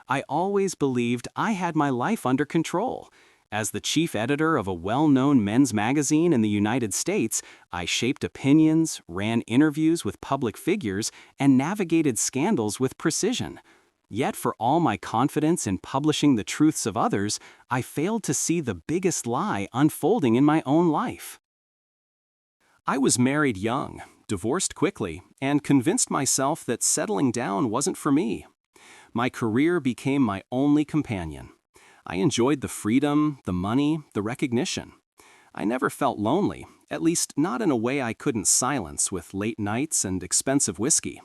I always believed I had my life under control. As the chief editor of a well-known men's magazine in the United States, I shaped opinions, ran interviews with public figures, and navigated scandals with precision. Yet for all my confidence in publishing the truths of others, I failed to see the biggest lie unfolding in my own life. I was married young, divorced quickly, and convinced myself that settling down wasn't for me. My career became my only companion. I enjoyed the freedom, the money, the recognition. I never felt lonely, at least not in a way I couldn't silence with late nights and expensive whiskey.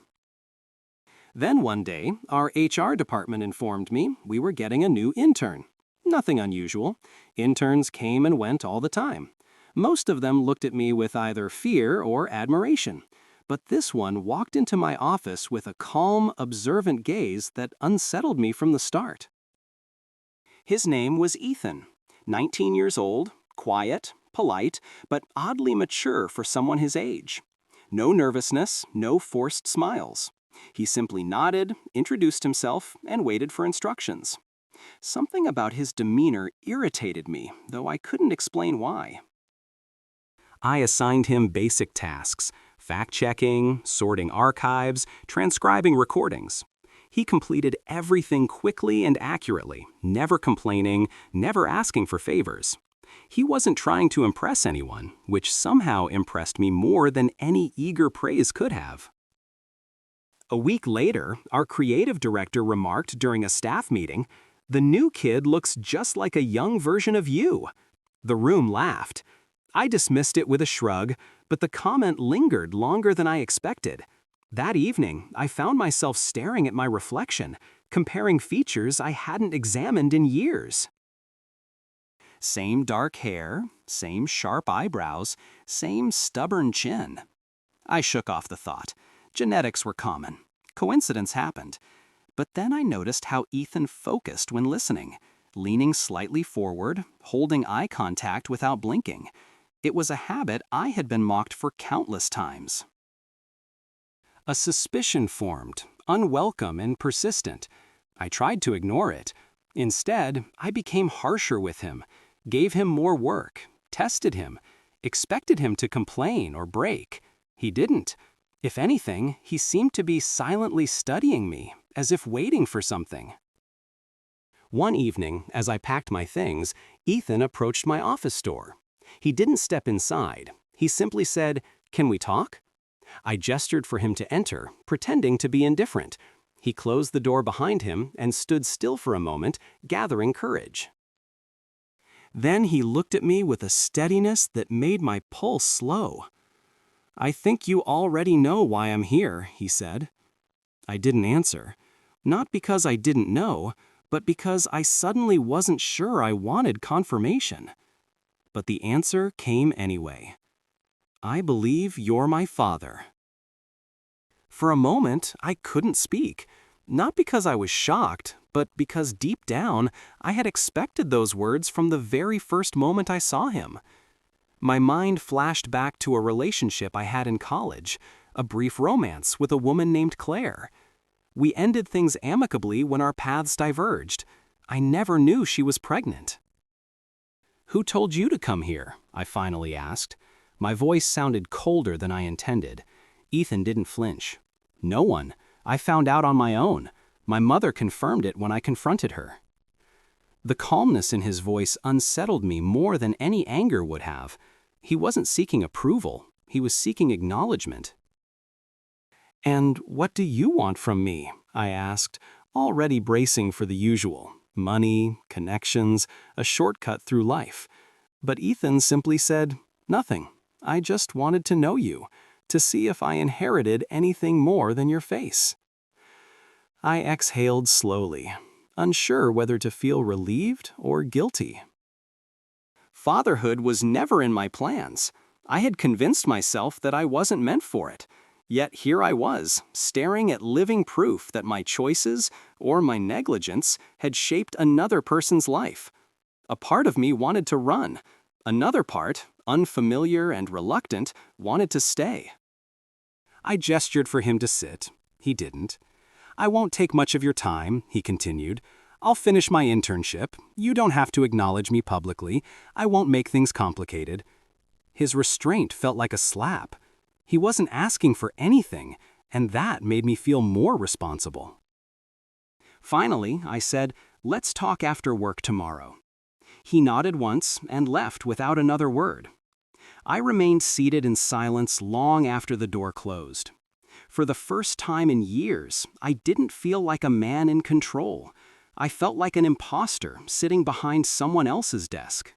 Then one day, our HR department informed me we were getting a new intern. Nothing unusual. Interns came and went all the time. Most of them looked at me with either fear or admiration. But this one walked into my office with a calm, observant gaze that unsettled me from the start. His name was Ethan, 19 years old, quiet, polite, but oddly mature for someone his age. No nervousness, no forced smiles. He simply nodded, introduced himself, and waited for instructions. Something about his demeanor irritated me, though I couldn't explain why. I assigned him basic tasks: fact-checking, sorting archives, transcribing recordings. He completed everything quickly and accurately, never complaining, never asking for favors. He wasn't trying to impress anyone, which somehow impressed me more than any eager praise could have. A week later, our creative director remarked during a staff meeting, "The new kid looks just like a young version of you." The room laughed. I dismissed it with a shrug, but the comment lingered longer than I expected. That evening, I found myself staring at my reflection, comparing features I hadn't examined in years. Same dark hair, same sharp eyebrows, same stubborn chin. I shook off the thought. Genetics were common. Coincidence happened. But then I noticed how Ethan focused when listening, leaning slightly forward, holding eye contact without blinking. It was a habit I had been mocked for countless times. A suspicion formed, unwelcome and persistent. I tried to ignore it. Instead, I became harsher with him, gave him more work, tested him, expected him to complain or break. He didn't. If anything, he seemed to be silently studying me, as if waiting for something. One evening, as I packed my things, Ethan approached my office door. He didn't step inside. He simply said, "Can we talk?" I gestured for him to enter, pretending to be indifferent. He closed the door behind him and stood still for a moment, gathering courage. Then he looked at me with a steadiness that made my pulse slow. "I think you already know why I'm here," he said. I didn't answer. Not because I didn't know, but because I suddenly wasn't sure I wanted confirmation. But the answer came anyway. "I believe you're my father." For a moment, I couldn't speak, not because I was shocked, but because deep down, I had expected those words from the very first moment I saw him. My mind flashed back to a relationship I had in college, a brief romance with a woman named Claire. We ended things amicably when our paths diverged. I never knew she was pregnant. "Who told you to come here?" I finally asked. My voice sounded colder than I intended. Ethan didn't flinch. "No one. I found out on my own. My mother confirmed it when I confronted her." The calmness in his voice unsettled me more than any anger would have. He wasn't seeking approval. He was seeking acknowledgement. "And what do you want from me?" I asked, already bracing for the usual: money, connections, a shortcut through life. But Ethan simply said, "Nothing. I just wanted to know you, to see if I inherited anything more than your face." I exhaled slowly, unsure whether to feel relieved or guilty. Fatherhood was never in my plans. I had convinced myself that I wasn't meant for it. Yet here I was, staring at living proof that my choices, or my negligence, had shaped another person's life. A part of me wanted to run. Another part, unfamiliar and reluctant, wanted to stay. I gestured for him to sit. He didn't. I won't take much of your time, he continued. I'll finish my internship. You don't have to acknowledge me publicly. I won't make things complicated. His restraint felt like a slap. He wasn't asking for anything, and that made me feel more responsible. Finally, I said, "Let's talk after work tomorrow." He nodded once and left without another word. I remained seated in silence long after the door closed. For the first time in years, I didn't feel like a man in control. I felt like an imposter sitting behind someone else's desk.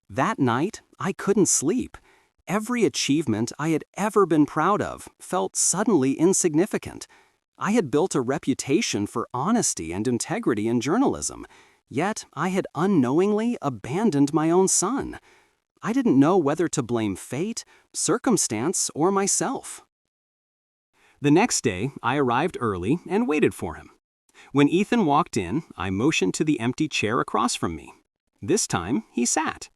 That night, I couldn't sleep. Every achievement I had ever been proud of felt suddenly insignificant. I had built a reputation for honesty and integrity in journalism, yet I had unknowingly abandoned my own son. I didn't know whether to blame fate, circumstance, or myself. The next day, I arrived early and waited for him. When Ethan walked in, I motioned to the empty chair across from me. This time, he sat.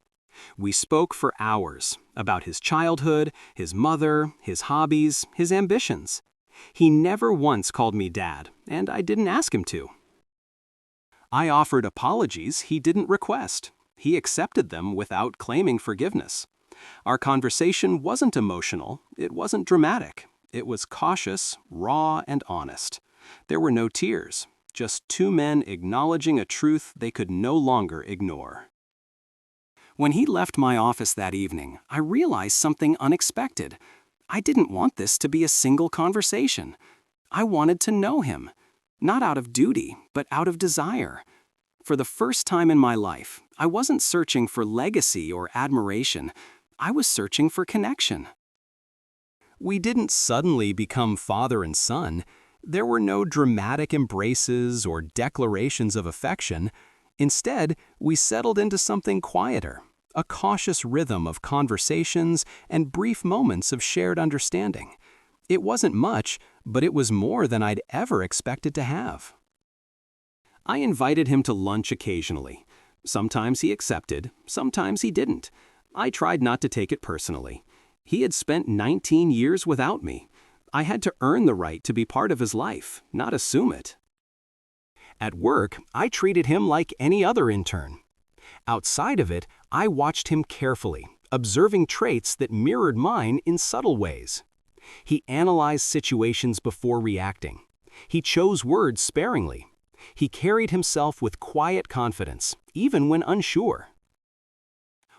We spoke for hours about his childhood, his mother, his hobbies, his ambitions. He never once called me Dad, and I didn't ask him to. I offered apologies he didn't request. He accepted them without claiming forgiveness. Our conversation wasn't emotional, it wasn't dramatic. It was cautious, raw, and honest. There were no tears, just two men acknowledging a truth they could no longer ignore. When he left my office that evening, I realized something unexpected. I didn't want this to be a single conversation. I wanted to know him, not out of duty, but out of desire. For the first time in my life, I wasn't searching for legacy or admiration. I was searching for connection. We didn't suddenly become father and son. There were no dramatic embraces or declarations of affection. Instead, we settled into something quieter, a cautious rhythm of conversations and brief moments of shared understanding. It wasn't much, but it was more than I'd ever expected to have. I invited him to lunch occasionally. Sometimes he accepted, sometimes he didn't. I tried not to take it personally. He had spent 19 years without me. I had to earn the right to be part of his life, not assume it. At work, I treated him like any other intern. Outside of it, I watched him carefully, observing traits that mirrored mine in subtle ways. He analyzed situations before reacting. He chose words sparingly. He carried himself with quiet confidence, even when unsure.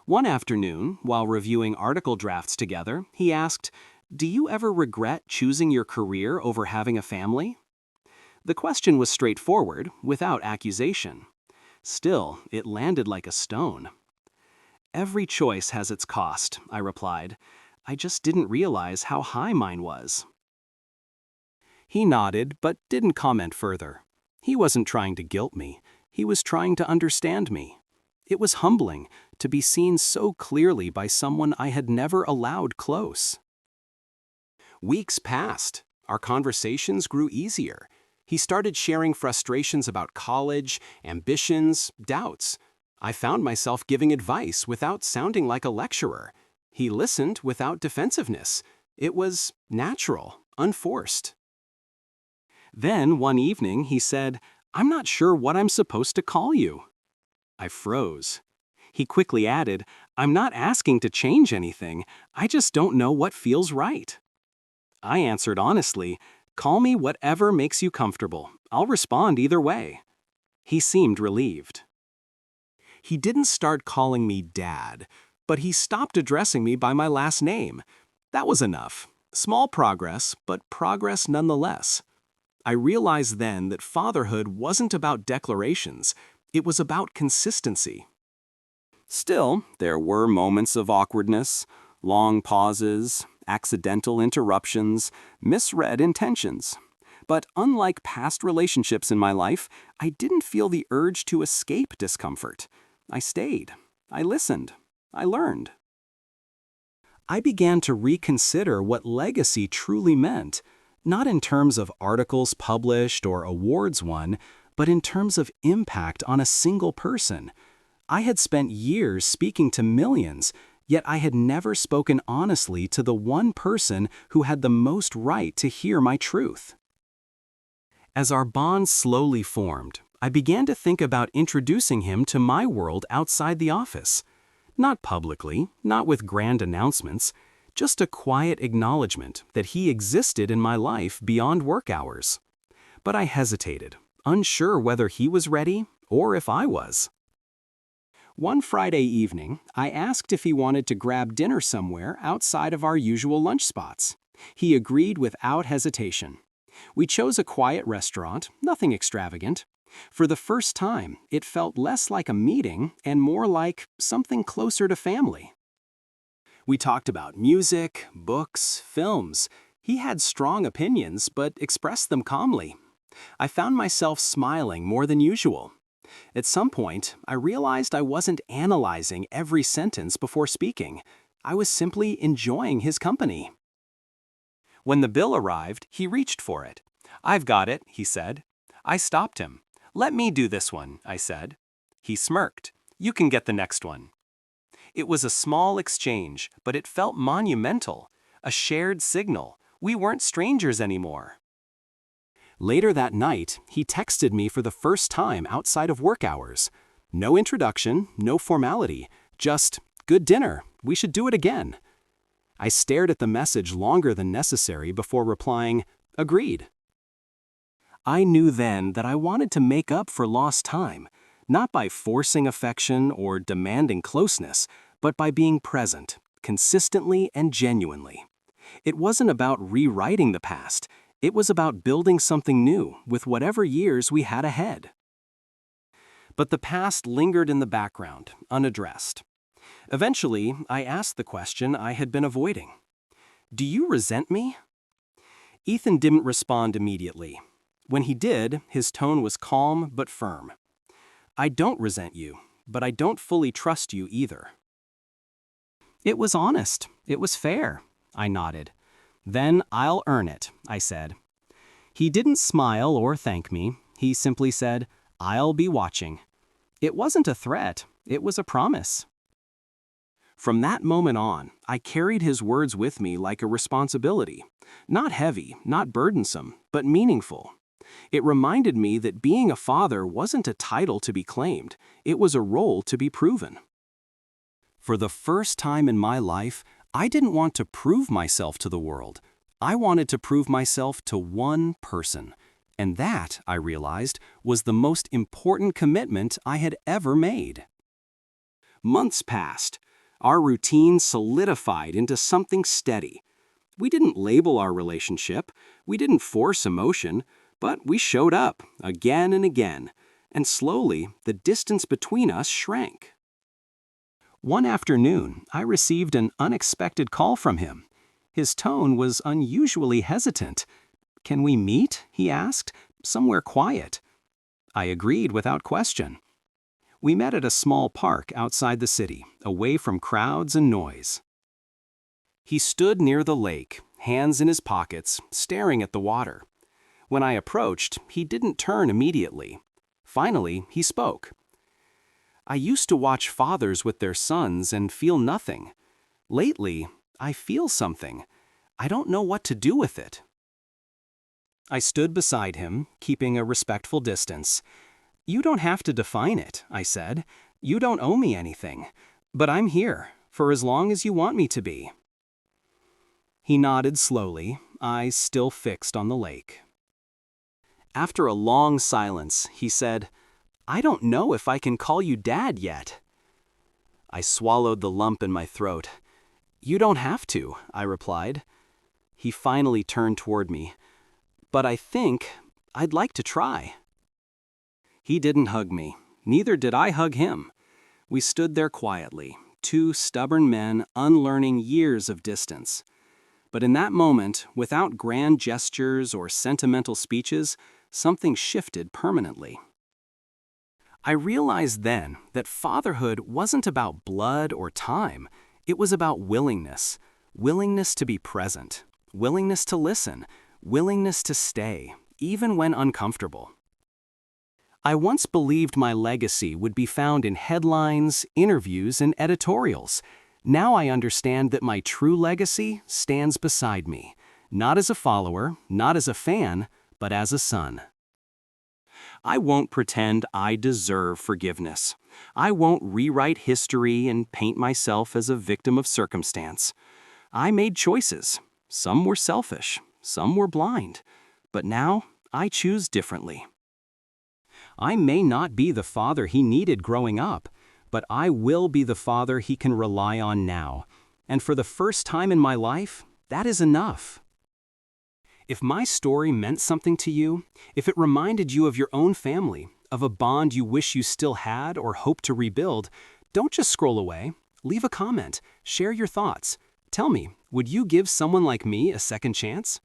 One afternoon, while reviewing article drafts together, he asked, "Do you ever regret choosing your career over having a family?" The question was straightforward, without accusation. Still, it landed like a stone. "Every choice has its cost," I replied. "I just didn't realize how high mine was." He nodded, but didn't comment further. He wasn't trying to guilt me. He was trying to understand me. It was humbling to be seen so clearly by someone I had never allowed close. Weeks passed. Our conversations grew easier. He started sharing frustrations about college, ambitions, doubts. I found myself giving advice without sounding like a lecturer. He listened without defensiveness. It was natural, unforced. Then, one evening, he said, "I'm not sure what I'm supposed to call you." I froze. He quickly added, "I'm not asking to change anything. I just don't know what feels right." I answered honestly, "Call me whatever makes you comfortable. I'll respond either way." He seemed relieved. He didn't start calling me Dad, but he stopped addressing me by my last name. That was enough. Small progress, but progress nonetheless. I realized then that fatherhood wasn't about declarations. It was about consistency. Still, there were moments of awkwardness, long pauses, accidental interruptions, misread intentions. But unlike past relationships in my life, I didn't feel the urge to escape discomfort. I stayed. I listened. I learned. I began to reconsider what legacy truly meant, not in terms of articles published or awards won, but in terms of impact on a single person. I had spent years speaking to millions, yet I had never spoken honestly to the one person who had the most right to hear my truth. As our bond slowly formed, I began to think about introducing him to my world outside the office. Not publicly, not with grand announcements, just a quiet acknowledgement that he existed in my life beyond work hours. But I hesitated, unsure whether he was ready or if I was. One Friday evening, I asked if he wanted to grab dinner somewhere outside of our usual lunch spots. He agreed without hesitation. We chose a quiet restaurant, nothing extravagant. For the first time, it felt less like a meeting and more like something closer to family. We talked about music, books, films. He had strong opinions, but expressed them calmly. I found myself smiling more than usual. At some point, I realized I wasn't analyzing every sentence before speaking. I was simply enjoying his company. When the bill arrived, he reached for it. "I've got it," he said. I stopped him. "Let me do this one," I said. He smirked. "You can get the next one." It was a small exchange, but it felt monumental. A shared signal. We weren't strangers anymore. Later that night, he texted me for the first time outside of work hours. No introduction, no formality, just, "Good dinner, we should do it again." I stared at the message longer than necessary before replying, "Agreed." I knew then that I wanted to make up for lost time, not by forcing affection or demanding closeness, but by being present, consistently and genuinely. It wasn't about rewriting the past. It was about building something new with whatever years we had ahead. But the past lingered in the background, unaddressed. Eventually, I asked the question I had been avoiding. "Do you resent me?" Ethan didn't respond immediately. When he did, his tone was calm but firm. "I don't resent you, but I don't fully trust you either." It was honest. It was fair. I nodded. "Then I'll earn it," I said. He didn't smile or thank me. He simply said, "I'll be watching." It wasn't a threat. It was a promise. From that moment on, I carried his words with me like a responsibility. Not heavy, not burdensome, but meaningful. It reminded me that being a father wasn't a title to be claimed. It was a role to be proven. For the first time in my life, I didn't want to prove myself to the world. I wanted to prove myself to one person. And that, I realized, was the most important commitment I had ever made. Months passed. Our routine solidified into something steady. We didn't label our relationship. We didn't force emotion, but we showed up again and again. And slowly, the distance between us shrank. One afternoon, I received an unexpected call from him. His tone was unusually hesitant. "Can we meet?" he asked, "somewhere quiet." I agreed without question. We met at a small park outside the city, away from crowds and noise. He stood near the lake, hands in his pockets, staring at the water. When I approached, he didn't turn immediately. Finally, he spoke. "I used to watch fathers with their sons and feel nothing. Lately, I feel something. I don't know what to do with it." I stood beside him, keeping a respectful distance. "You don't have to define it," I said. "You don't owe me anything. But I'm here, for as long as you want me to be." He nodded slowly, eyes still fixed on the lake. After a long silence, he said, "I don't know if I can call you Dad yet." I swallowed the lump in my throat. "You don't have to," I replied. He finally turned toward me. "But I think I'd like to try." He didn't hug me. Neither did I hug him. We stood there quietly, two stubborn men unlearning years of distance. But in that moment, without grand gestures or sentimental speeches, something shifted permanently. I realized then that fatherhood wasn't about blood or time. It was about willingness. Willingness to be present. Willingness to listen. Willingness to stay, even when uncomfortable. I once believed my legacy would be found in headlines, interviews, and editorials. Now I understand that my true legacy stands beside me, not as a follower, not as a fan, but as a son. I won't pretend I deserve forgiveness. I won't rewrite history and paint myself as a victim of circumstance. I made choices. Some were selfish, some were blind. But now, I choose differently. I may not be the father he needed growing up, but I will be the father he can rely on now. And for the first time in my life, that is enough. If my story meant something to you, if it reminded you of your own family, of a bond you wish you still had or hope to rebuild, don't just scroll away. Leave a comment, share your thoughts. Tell me, would you give someone like me a second chance?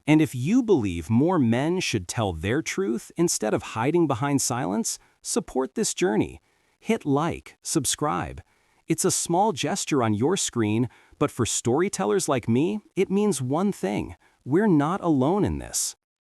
And if you believe more men should tell their truth instead of hiding behind silence, support this journey. Hit like, subscribe. It's a small gesture on your screen, but for storytellers like me, it means one thing: we're not alone in this.